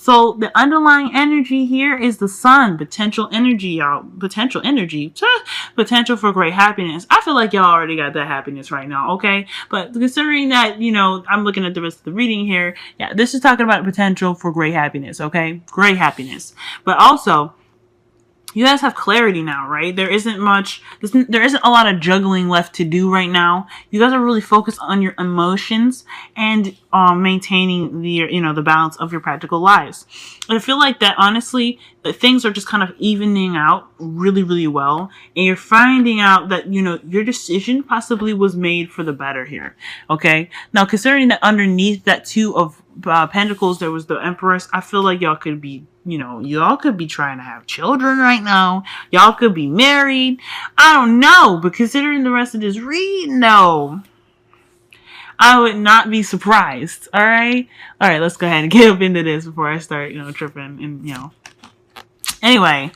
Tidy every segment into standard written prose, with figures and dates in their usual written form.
So the underlying energy here is the sun, potential energy, y'all. Potential energy, potential for great happiness. I feel like y'all already got that happiness right now, okay? But considering that, I'm looking at the rest of the reading here. Yeah, this is talking about potential for great happiness, okay? Great happiness. But also, you guys have clarity now, right? There isn't a lot of juggling left to do right now. You guys are really focused on your emotions and maintaining the balance of your practical lives. And I feel like that, honestly, that things are just kind of evening out really, really well. And you're finding out that, your decision possibly was made for the better here. Okay. Now, considering that underneath that Two of Pentacles, there was the Empress, I feel like y'all could be trying to have children right now. Y'all could be married. I don't know, but considering the rest of this read, no. I would not be surprised. All right, let's go ahead and get up into this before I start, tripping and Anyway,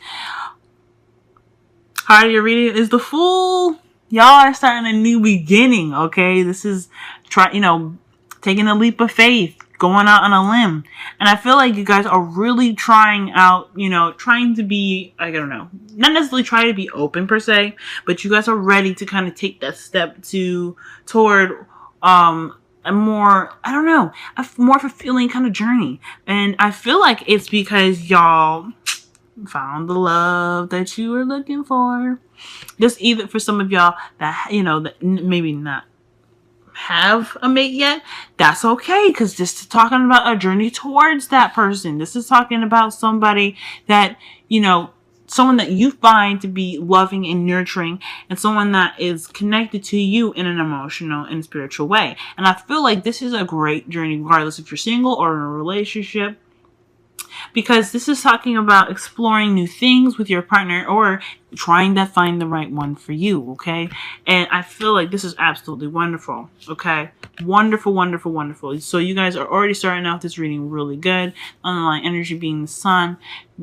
heart of your reading is the Fool. Y'all are starting a new beginning. Okay, this is taking a leap of faith, going out on a limb. And I feel like you guys are really trying to be, I don't know, not necessarily try to be open per se, but you guys are ready to kind of take that step toward a more, I don't know, a more fulfilling kind of journey. And I feel like it's because y'all found the love that you were looking for. Just even for some of y'all that, that maybe not have a mate yet, that's okay, because this is talking about a journey towards that person. This is talking about somebody that, someone that you find to be loving and nurturing, and someone that is connected to you in an emotional and spiritual way. And I feel like this is a great journey, regardless if you're single or in a relationship, because this is talking about exploring new things with your partner or trying to find the right one for you, okay? And I feel like this is absolutely wonderful, okay? Wonderful, wonderful, wonderful. So you guys are already starting out this reading really good. Underlying energy being the sun,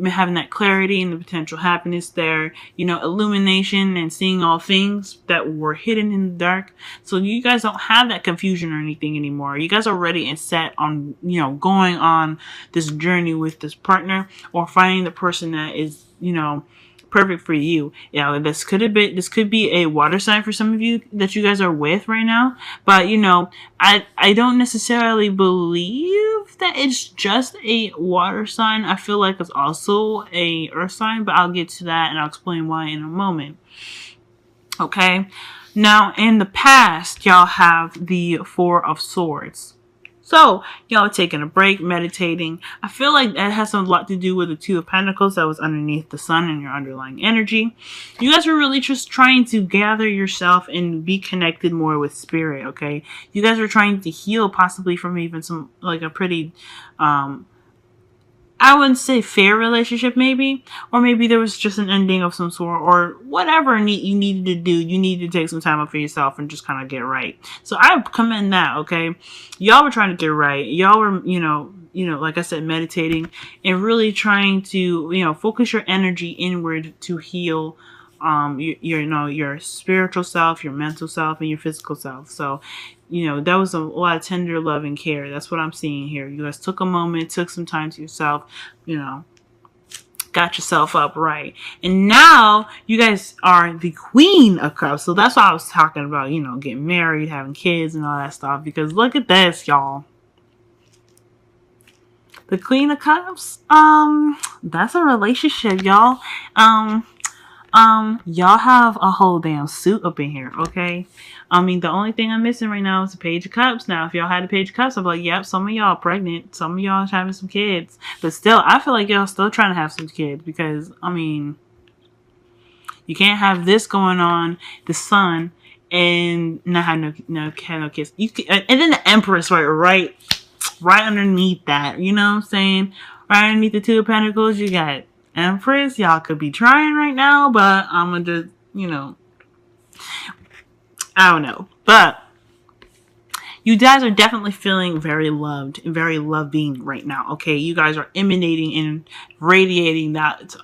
having that clarity and the potential happiness there, illumination and seeing all things that were hidden in the dark. So you guys don't have that confusion or anything anymore. You guys are ready and set on, going on this journey with this partner or finding the person that is, perfect for you. This could be a water sign for some of you that you guys are with right now. But I don't necessarily believe that it's just a water sign. I feel like it's also a earth sign, but I'll get to that and I'll explain why in a moment. Okay. Now in the past, y'all have the Four of Swords. So, y'all taking a break, meditating. I feel like that has a lot to do with the Two of Pentacles that was underneath the sun and your underlying energy. You guys are really just trying to gather yourself and be connected more with spirit, okay? You guys are trying to heal possibly from even some, like a pretty, I wouldn't say fair relationship maybe, or maybe there was just an ending of some sort, or whatever you needed to do. You needed to take some time up for yourself and just kind of get right. So I commend that, okay? Y'all were trying to get right. Y'all were, like I said, meditating and really trying to, focus your energy inward to heal your spiritual self, your mental self, and your physical self. So, that was a lot of tender love and care. That's what I'm seeing here. You guys took a moment, took some time to yourself, got yourself up right. And now you guys are the Queen of Cups. So that's why I was talking about, getting married, having kids and all that stuff. Because look at this, y'all. The Queen of Cups, that's a relationship, y'all. Y'all have a whole damn suit up in here, okay? I mean, the only thing I'm missing right now is the Page of Cups. Now, if y'all had the Page of Cups, I'm like, yep, some of y'all are pregnant. Some of y'all are having some kids. But still, I feel like y'all still trying to have some kids because, I mean, you can't have this going on, the sun, and not have no kids. And then the Empress, right underneath that, you know what I'm saying? Right underneath the Two of Pentacles, you got Empress. Y'all could be trying right now, but I'm gonna just, I don't know. But you guys are definitely feeling very loved and very loving right now. Okay, you guys are emanating and radiating that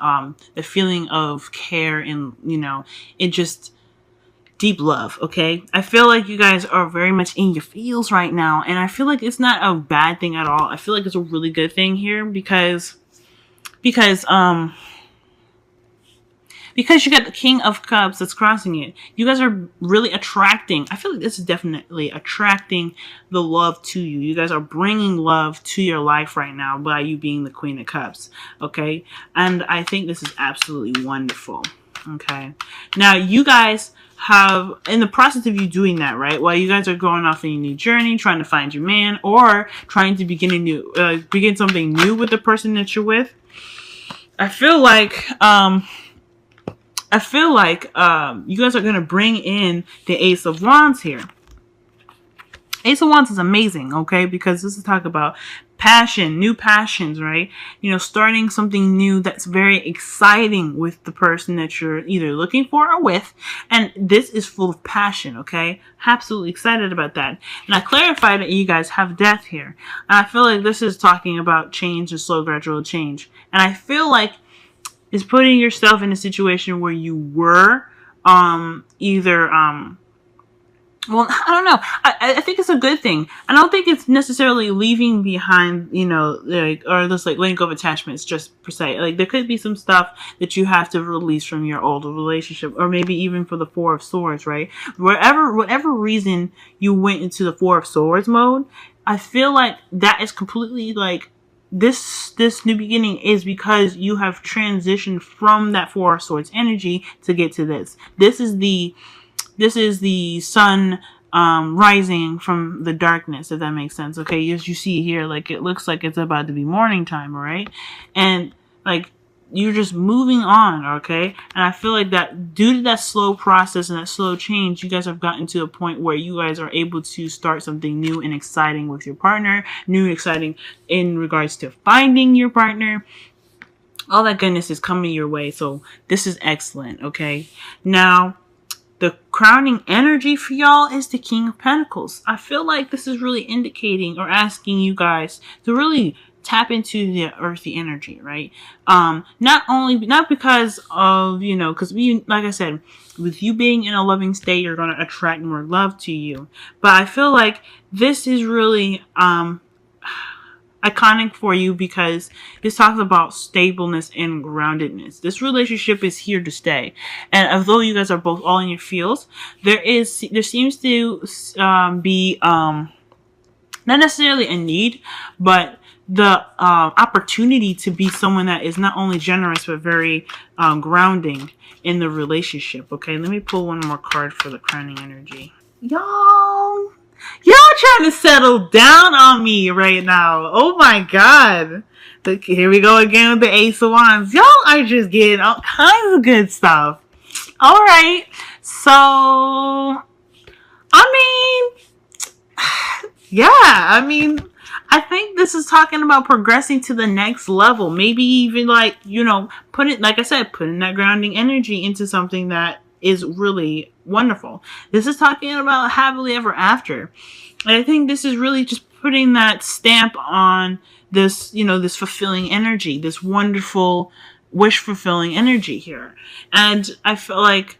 the feeling of care, and it just, deep love, okay? I feel like you guys are very much in your feels right now, and I feel like it's not a bad thing at all. I feel like it's a really good thing here because you got the King of Cups that's crossing it. You guys are really attracting. I feel like this is definitely attracting the love to you. You guys are bringing love to your life right now by you being the Queen of Cups, okay? And I think this is absolutely wonderful, okay? Now, you guys have, in the process of you doing that, right, while you guys are going off on a new journey, trying to find your man, or trying to begin something new with the person that you're with, I feel like you guys are going to bring in the Ace of Wands here. Ace of Wands is amazing, okay? Because this is talk about passion, new passions, right? You know, starting something new that's very exciting with the person that you're either looking for or with. And this is full of passion, okay? Absolutely excited about that. And I clarified that you guys have death here. And I feel like this is talking about change and slow, gradual change. And I feel like it's putting yourself in a situation where you were well, I don't know. I think it's a good thing. I don't think it's necessarily leaving behind, you know, like, or just like letting go of attachments just per se. Like, there could be some stuff that you have to release from your old relationship, or maybe even for the Four of Swords, right? Whatever reason you went into the Four of Swords mode, I feel like that is completely like, this new beginning is because you have transitioned from that Four of Swords energy to get to this. This is the sun rising from the darkness, if that makes sense. Okay, as you see here, like, it looks like it's about to be morning time, all right? And like, you're just moving on, okay? And I feel like that due to that slow process and that slow change, you guys have gotten to a point where you guys are able to start something new and exciting with your partner, new and exciting in regards to finding your partner. All that goodness is coming your way. So this is excellent, okay? Now, the crowning energy for y'all is the King of Pentacles. I feel like this is really indicating or asking you guys to really tap into the earthy energy, right? Not because of, you know, because like I said, with you being in a loving state, you're going to attract more love to you. But I feel like this is really iconic for you because this talks about stableness and groundedness. This relationship is here to stay. And although you guys are both all in your fields, there seems to be not necessarily a need, but the opportunity to be someone that is not only generous but very grounding in the relationship. Okay, let me pull one more card for the crowning energy. Y'all trying to settle down on me right now. Oh my god. Look, here we go again with the Ace of Wands. Y'all are just getting all kinds of good stuff. Alright, so I think this is talking about progressing to the next level. Maybe even, like, you know, putting that grounding energy into something that is really wonderful. This is talking about happily ever after. And I think this is really just putting that stamp on this, you know, this fulfilling energy, this wonderful wish fulfilling energy here. And I feel like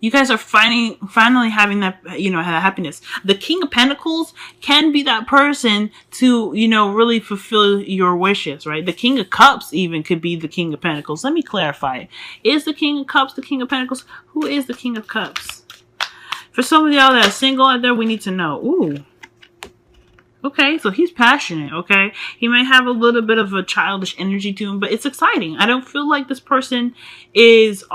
you guys are finally having that, you know, that happiness. The King of Pentacles can be that person to, you know, really fulfill your wishes, right? The King of Cups even could be the King of Pentacles. Let me clarify. Is the King of Cups the King of Pentacles? Who is the King of Cups? For some of y'all that are single out there, we need to know. Ooh. Okay, so he's passionate, okay? He might have a little bit of a childish energy to him, but it's exciting. I don't feel like this person is,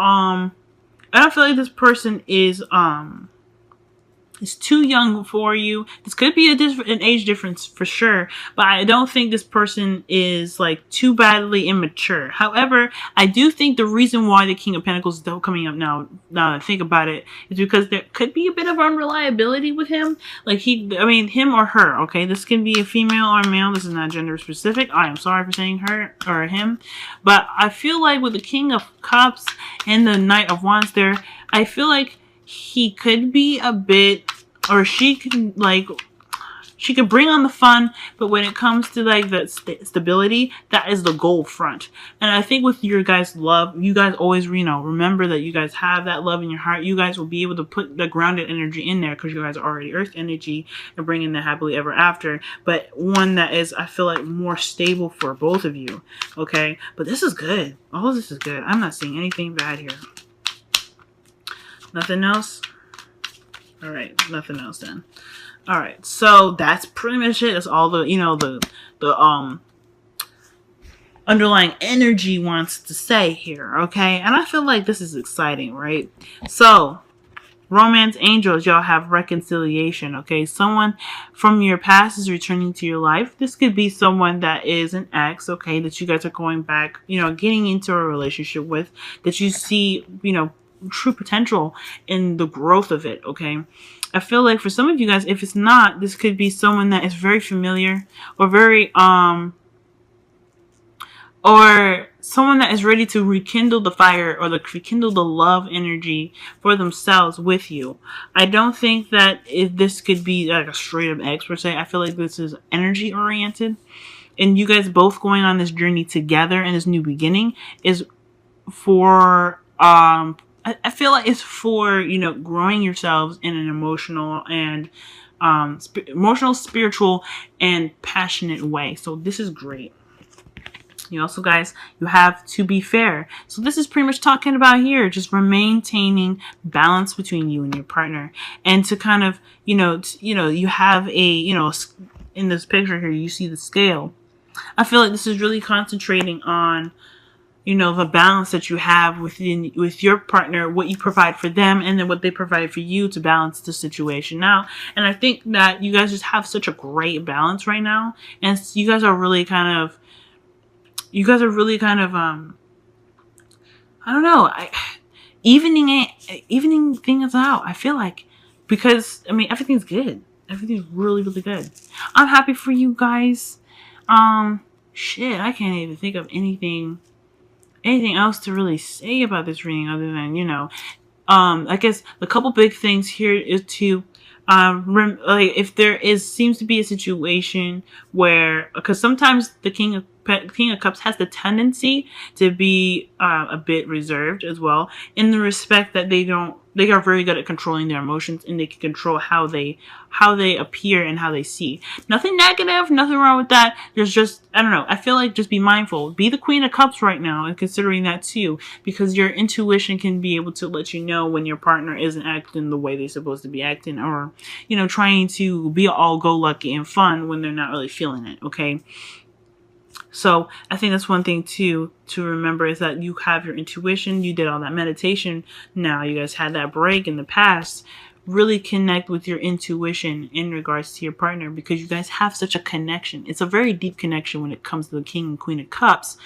is too young for you. This could be an age difference for sure, but I don't think this person is like too badly immature. However, I do think the reason why the King of Pentacles is still coming up now that I think about it, is because there could be a bit of unreliability with him. Like him or her, okay? This can be a female or a male. This is not gender specific. I am sorry for saying her or him. But I feel like with the King of Cups and the Knight of Wands there, I feel like he could be a bit, or she can, like, She can bring on the fun, but when it comes to like the stability, that is the goal front. And I think with your guys' love, you guys always, remember that you guys have that love in your heart. You guys will be able to put the grounded energy in there because you guys are already earth energy and bringing the happily ever after. But one that is, I feel like, more stable for both of you. Okay? But this is good. All of this is good. I'm not seeing anything bad here. Nothing else? All right. Nothing else then. All right, so that's pretty much it. That's all the, the underlying energy wants to say here, okay? And I feel like this is exciting, right? So, romance angels, y'all have reconciliation, okay? Someone from your past is returning to your life. This could be someone that is an ex, okay, that you guys are going back, getting into a relationship with, that you see, true potential in the growth of it, okay? I feel like for some of you guys, if it's not, this could be someone that is very familiar or very, or someone that is ready to rekindle the fire or rekindle the love energy for themselves with you. I don't think that if this could be like a straight up ex per se. I feel like this is energy oriented, and you guys both going on this journey together and this new beginning is for, I feel like it's for, growing yourselves in an emotional and spiritual, and passionate way. So this is great. You also, guys, you have to be fair. So this is pretty much talking about here, just maintaining balance between you and your partner, and to kind of, you have a, in this picture here, you see the scale. I feel like this is really concentrating on, the balance that you have with your partner, what you provide for them, and then what they provide for you to balance the situation now. And I think that you guys just have such a great balance right now. And you guys are really kind of, I don't know, evening things out. I feel like, because, everything's good. Everything's really, really good. I'm happy for you guys. Shit, I can't even think of anything else to really say about this reading other than, I guess the couple big things here is to, like, if there seems to be a situation where, because sometimes the King of Cups has the tendency to be a bit reserved as well, in the respect that they are very good at controlling their emotions, and they can control how they appear and how they see. Nothing negative, nothing wrong with that. There's just, I don't know, I feel like just be mindful. Be the Queen of Cups right now, and considering that too, because your intuition can be able to let you know when your partner isn't acting the way they're supposed to be acting, or, trying to be all go lucky and fun when they're not really feeling it, okay? So I think that's one thing too to remember, is that you have your intuition. You did all that meditation. Now you guys had that break in the past. Really connect with your intuition in regards to your partner, because you guys have such a connection. It's a very deep connection when it comes to the King and Queen of Cups,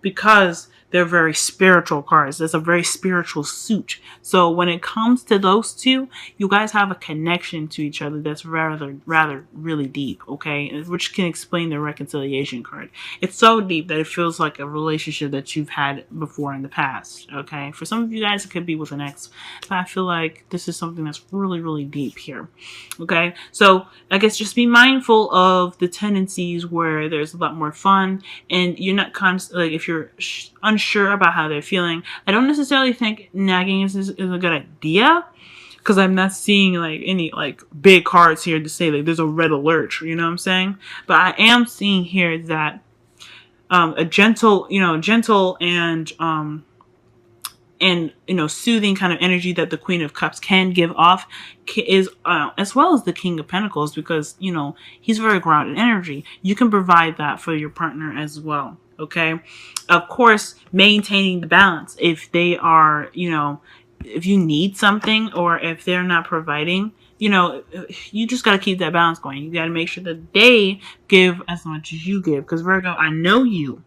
because they're very spiritual cards. That's a very spiritual suit. So when it comes to those two, you guys have a connection to each other that's rather really deep, okay? Which can explain the reconciliation card. It's so deep that it feels like a relationship that you've had before in the past, okay? For some of you guys, it could be with an ex, but I feel like this is something that's really, really deep here, okay? So I guess just be mindful of the tendencies where there's a lot more fun, and you're not like, if you're unsure about how they're feeling, I don't necessarily think nagging is a good idea, because I'm not seeing like any like big cards here to say like there's a red alert, you know what I'm saying? But I am seeing here that a gentle and soothing kind of energy that the Queen of Cups can give off is as well as the King of Pentacles, because he's very grounded energy. You can provide that for your partner as well. Okay, of course, maintaining the balance. If they are, if you need something, or if they're not providing, you just got to keep that balance going. You got to make sure that they give as much as you give. Because Virgo, I know you.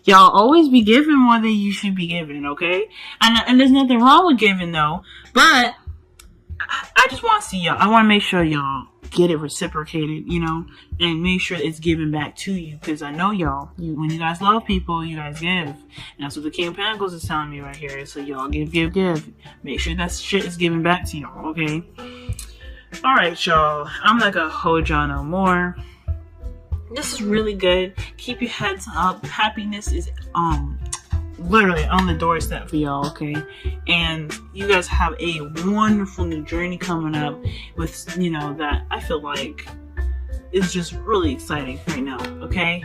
Y'all always be giving more than you should be giving, okay? And there's nothing wrong with giving, though. But I just want to see y'all. I want to make sure y'all get it reciprocated, and make sure it's given back to you. Because I know y'all, when you guys love people, you guys give. And that's what the King of Pentacles is telling me right here. So y'all give. Make sure that shit is given back to y'all, okay? Alright, y'all. I'm not gonna hold y'all no more. This is really good. Keep your heads up. Happiness is literally on the doorstep for y'all, okay? And you guys have a wonderful new journey coming up with, that I feel like is just really exciting right now, okay?